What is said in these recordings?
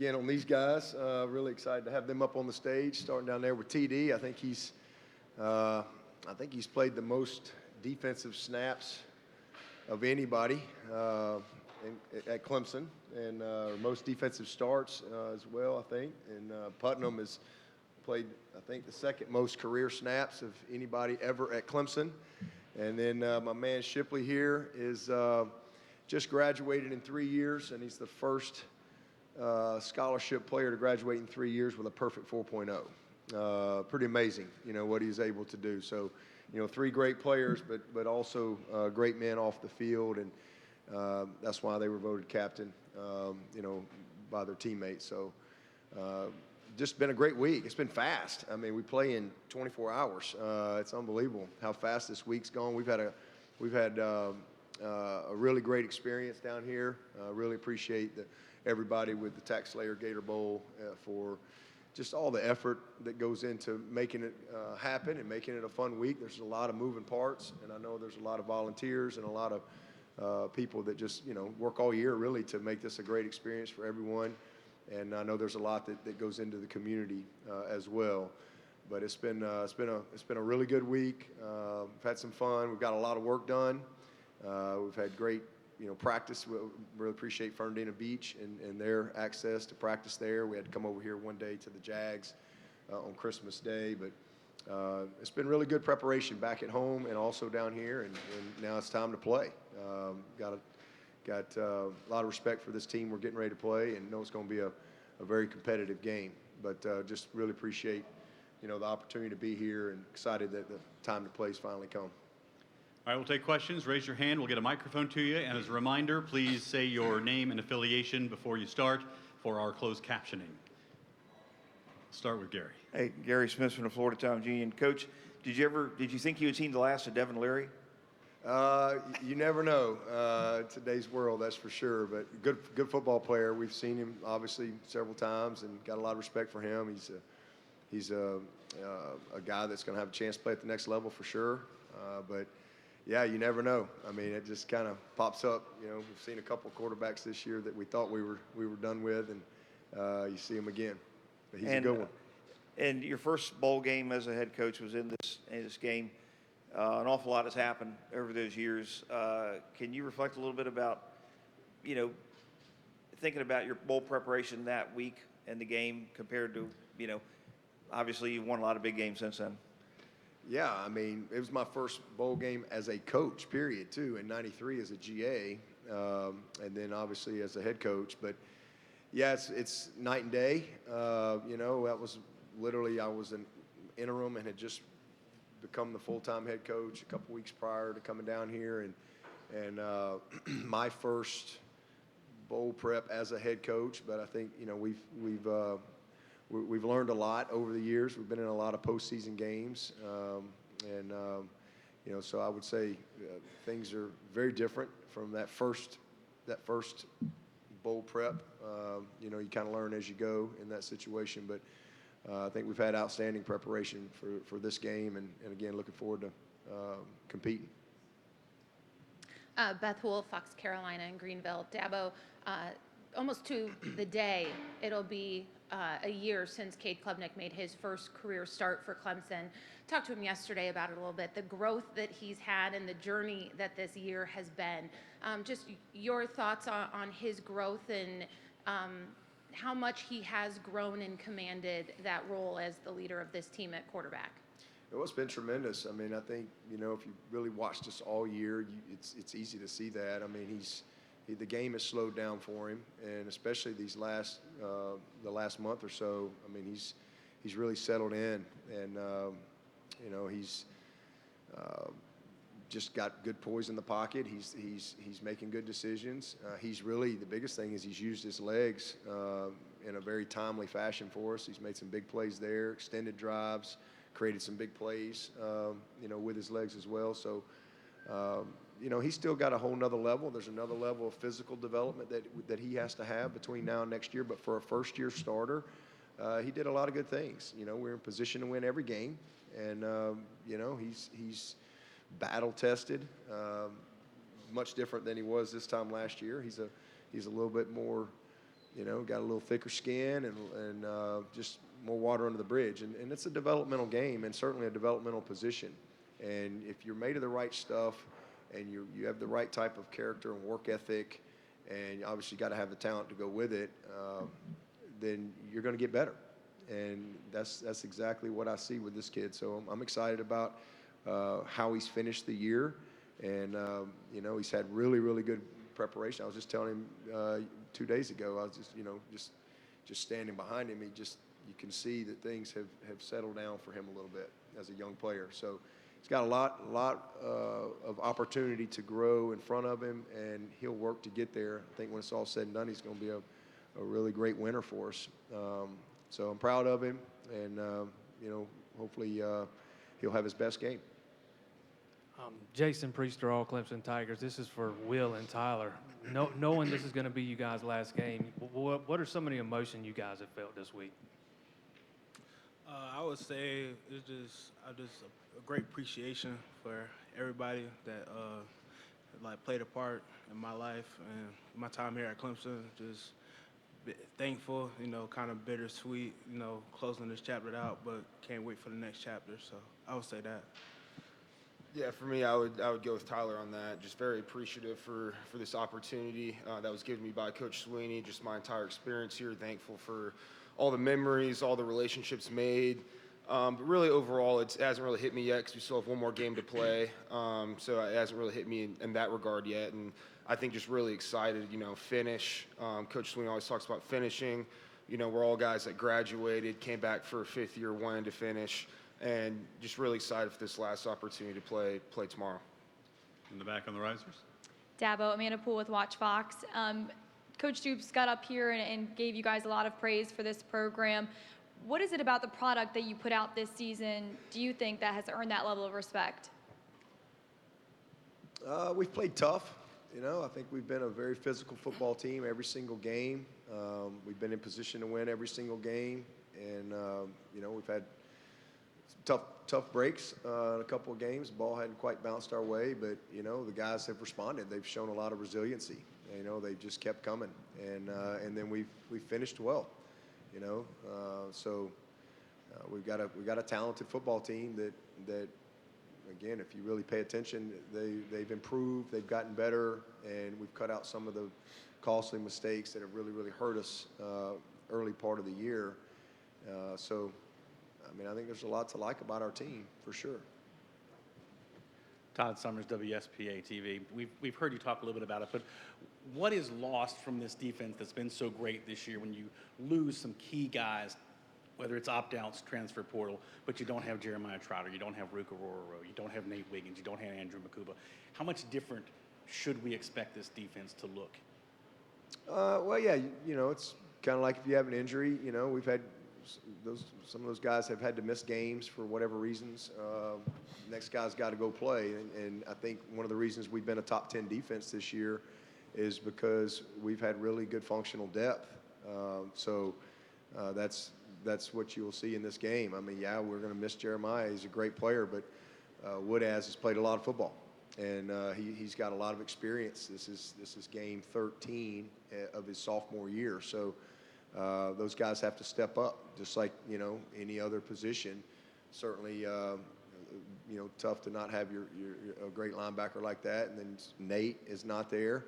Again, on these guys, really excited to have them up on the stage. Starting down there with TD, I think he's played the most defensive snaps of anybody at Clemson, and most defensive starts as well, I think. And Putnam has played, I think, the second most career snaps of anybody ever at Clemson. And then my man Shipley here is just graduated in 3 years, and he's the first scholarship player to graduate in 3 years with a perfect 4.0. Pretty amazing, what he's able to do. So, three great players, but also great men off the field, and that's why they were voted captain, by their teammates. So, just been a great week. It's been fast. I mean, we play in 24 hours. It's unbelievable how fast this week's gone. We've had a really great experience down here. Really appreciate everybody with the Tax Slayer Gator Bowl for just all the effort that goes into making it happen and making it a fun week. There's a lot of moving parts, and I know there's a lot of volunteers and a lot of people that just work all year really to make this a great experience for everyone. And I know there's a lot that goes into the community as well. But it's been a really good week. We've had some fun. We've got a lot of work done. We've had great practice. We really appreciate Fernandina Beach and their access to practice there. We had to come over here one day to the Jags on Christmas Day, but it's been really good preparation back at home and also down here, and now it's time to play. Got a lot of respect for this team we're getting ready to play, and know it's going to be a very competitive game. But just really appreciate the opportunity to be here, and excited that the time to play has finally come. All right, we'll take questions. Raise your hand. We'll get a microphone to you. And as a reminder, please say your name and affiliation before you start for our closed captioning. Start with Gary. Hey, Gary Smith from the Florida Times-Union. Coach, did you think you had seen the last of Devin Leary? You never know today's world, that's for sure. But good football player. We've seen him obviously several times and got a lot of respect for him. He's a guy that's going to have a chance to play at the next level for sure. But yeah, you never know. I mean, it just kind of pops up. We've seen a couple quarterbacks this year that we thought we were done with, and you see him again. But he's a good one. And your first bowl game as a head coach was in this game. An awful lot has happened over those years. Can you reflect a little bit about, thinking about your bowl preparation that week and the game compared to, obviously you've won a lot of big games since then. Yeah, I mean, it was my first bowl game as a coach, period, too, in '93 as a GA, and then obviously as a head coach. But yeah, it's night and day. That was literally, I was an interim and had just become the full-time head coach a couple weeks prior to coming down here, and my first bowl prep as a head coach. But I think we've learned a lot over the years. We've been in a lot of postseason games, so I would say things are very different from that first bowl prep. You kind of learn as you go in that situation, but I think we've had outstanding preparation for this game, and again, looking forward to competing. Beth Houle, Fox Carolina in Greenville. Dabo, almost to the day, it'll be a year since Cade Klubnik made his first career start for Clemson. Talked to him yesterday about it a little bit, the growth that he's had and the journey that this year has been. Just your thoughts on his growth and how much he has grown and commanded that role as the leader of this team at quarterback. Well, it's been tremendous. I mean, I think, if you really watched us all year, it's easy to see that. I mean, the game has slowed down for him, and especially the last month or so. I mean, he's really settled in, and he's just got good poise in the pocket. He's making good decisions. He's really, the biggest thing is he's used his legs in a very timely fashion for us. He's made some big plays there, extended drives, created some big plays, with his legs as well. So. He's still got a whole nother level. There's another level of physical development that he has to have between now and next year. But for a first-year starter, he did a lot of good things. We're in position to win every game, and he's battle-tested, much different than he was this time last year. He's a little bit more got a little thicker skin and just more water under the bridge. And it's a developmental game and certainly a developmental position. And if you're made of the right stuff and you have the right type of character and work ethic, and you obviously got to have the talent to go with it, then you're going to get better. And that's exactly what I see with this kid. So I'm excited about how he's finished the year. And, he's had really, really good preparation. I was just telling him 2 days ago, I was just standing behind him. You can see that things have settled down for him a little bit as a young player. So he's got a lot of opportunity to grow in front of him, and he'll work to get there. I think when it's all said and done, he's going to be a really great winner for us. So I'm proud of him, and, hopefully he'll have his best game. Jason Priester, all Clemson Tigers. This is for Will and Tyler. Knowing this is going to be you guys' last game, what are some of the emotions you guys have felt this week? I would say it's just a great appreciation for everybody that played a part in my life and my time here at Clemson. Just thankful, kind of bittersweet, closing this chapter out, but can't wait for the next chapter. So I would say that. Yeah, for me, I would go with Tyler on that. Just very appreciative for this opportunity that was given me by Coach Swinney, just my entire experience here. Thankful for all the memories, all the relationships made. But really, overall, it hasn't really hit me yet because we still have one more game to play. So it hasn't really hit me in that regard yet. And I think just really excited, finish. Coach Swinney always talks about finishing. We're all guys that graduated, came back for a fifth year, wanted to finish. And just really excited for this last opportunity to play tomorrow. In the back on the risers. Dabo, Amanda Poole with Watch Fox. Coach Stoops got up here and gave you guys a lot of praise for this program. What is it about the product that you put out this season, do you think, that has earned that level of respect? We've played tough. I think we've been a very physical football team every single game. We've been in position to win every single game. And, we've had tough breaks in a couple of games. The ball hadn't quite bounced our way, but, the guys have responded. They've shown a lot of resiliency. They've just kept coming. And then we finished well, So we've got a talented football team that again, if you really pay attention, they've improved, they've gotten better, and we've cut out some of the costly mistakes that have really, really hurt us early part of the year. I think there's a lot to like about our team, for sure. Todd Summers, WSPA TV. We've heard you talk a little bit about it, but what is lost from this defense that's been so great this year when you lose some key guys, whether it's opt-outs, transfer portal, but you don't have Jeremiah Trotter, you don't have Ruka Rororo, you don't have Nate Wiggins, you don't have Andrew Makuba. How much different should we expect this defense to look? It's kind of like if you have an injury, we've had some of those guys have had to miss games for whatever reasons. Next guy's got to go play, and I think one of the reasons we've been a top 10 defense this year is because we've had really good functional depth. That's what you'll see in this game. We're going to miss Jeremiah. He's a great player, but Woodaz has played a lot of football, and he's got a lot of experience. This is game 13 of his sophomore year, so. Those guys have to step up, just like any other position. Certainly, tough to not have a great linebacker like that, and then Nate is not there.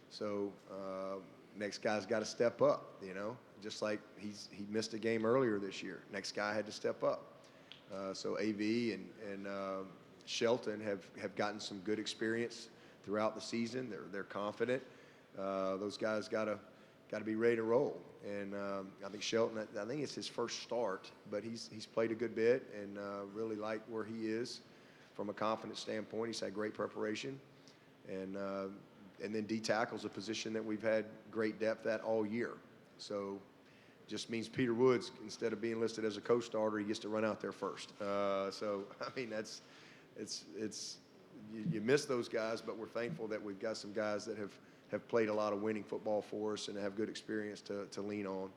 So next guy's got to step up. Just like he missed a game earlier this year. Next guy had to step up. So AV and Shelton have gotten some good experience throughout the season. They're confident. Those guys got to be ready to roll. And I think Shelton, I think it's his first start, but he's played a good bit and really like where he is from a confidence standpoint. He's had great preparation. And then D tackle's a position that we've had great depth at all year. So just means Peter Woods, instead of being listed as a co-starter, he gets to run out there first. You miss those guys, but we're thankful that we've got some guys that have played a lot of winning football for us and have good experience to lean on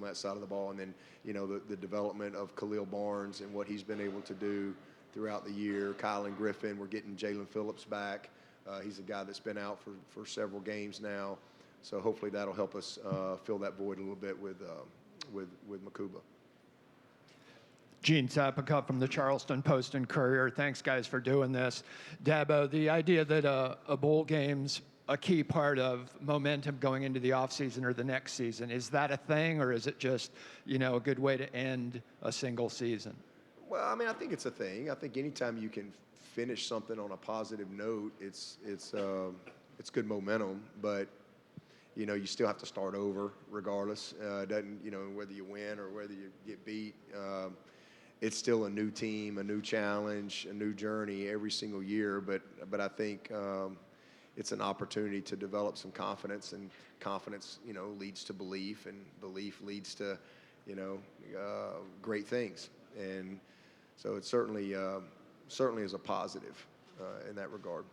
that side of the ball. And then, the development of Khalil Barnes and what he's been able to do throughout the year. Kylan Griffin, we're getting Jalen Phillips back. He's a guy that's been out for several games now. So hopefully that'll help us fill that void a little bit with Makuba. Gene Zappa from the Charleston Post and Courier. Thanks, guys, for doing this. Dabo, the idea that a bowl game's a key part of momentum going into the offseason or the next season, is that a thing, or is it just, a good way to end a single season? Well, I mean, I think it's a thing. I think anytime you can finish something on a positive note, it's good momentum. But you still have to start over regardless. It doesn't, whether you win or whether you get beat. It's still a new team, a new challenge, a new journey every single year. But I think it's an opportunity to develop some confidence, and confidence, leads to belief, and belief leads to, great things. And so it certainly is a positive in that regard.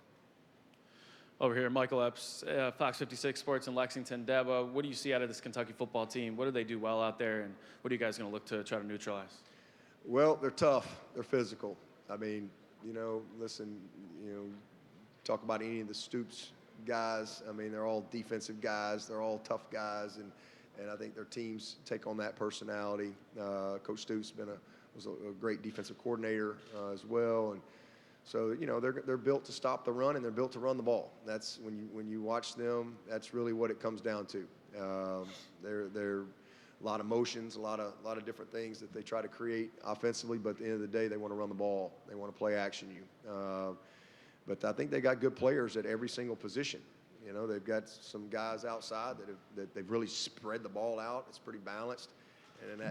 Over here, Michael Epps, Fox 56 Sports in Lexington. Dabo, what do you see out of this Kentucky football team? What do they do well out there, and what are you guys going to look to try to neutralize? Well, they're tough. They're physical. I mean, listen, talk about any of the Stoops guys. I mean, they're all defensive guys. They're all tough guys, and I think their teams take on that personality. Coach Stoops was a great defensive coordinator as well, and so they're built to stop the run, and they're built to run the ball. That's when you watch them. That's really what it comes down to. They're a lot of motions, a lot of different things that they try to create offensively, but at the end of the day, they want to run the ball. They want to play action you. But I think they got good players at every single position. They've got some guys outside that they've really spread the ball out. It's pretty balanced. And in that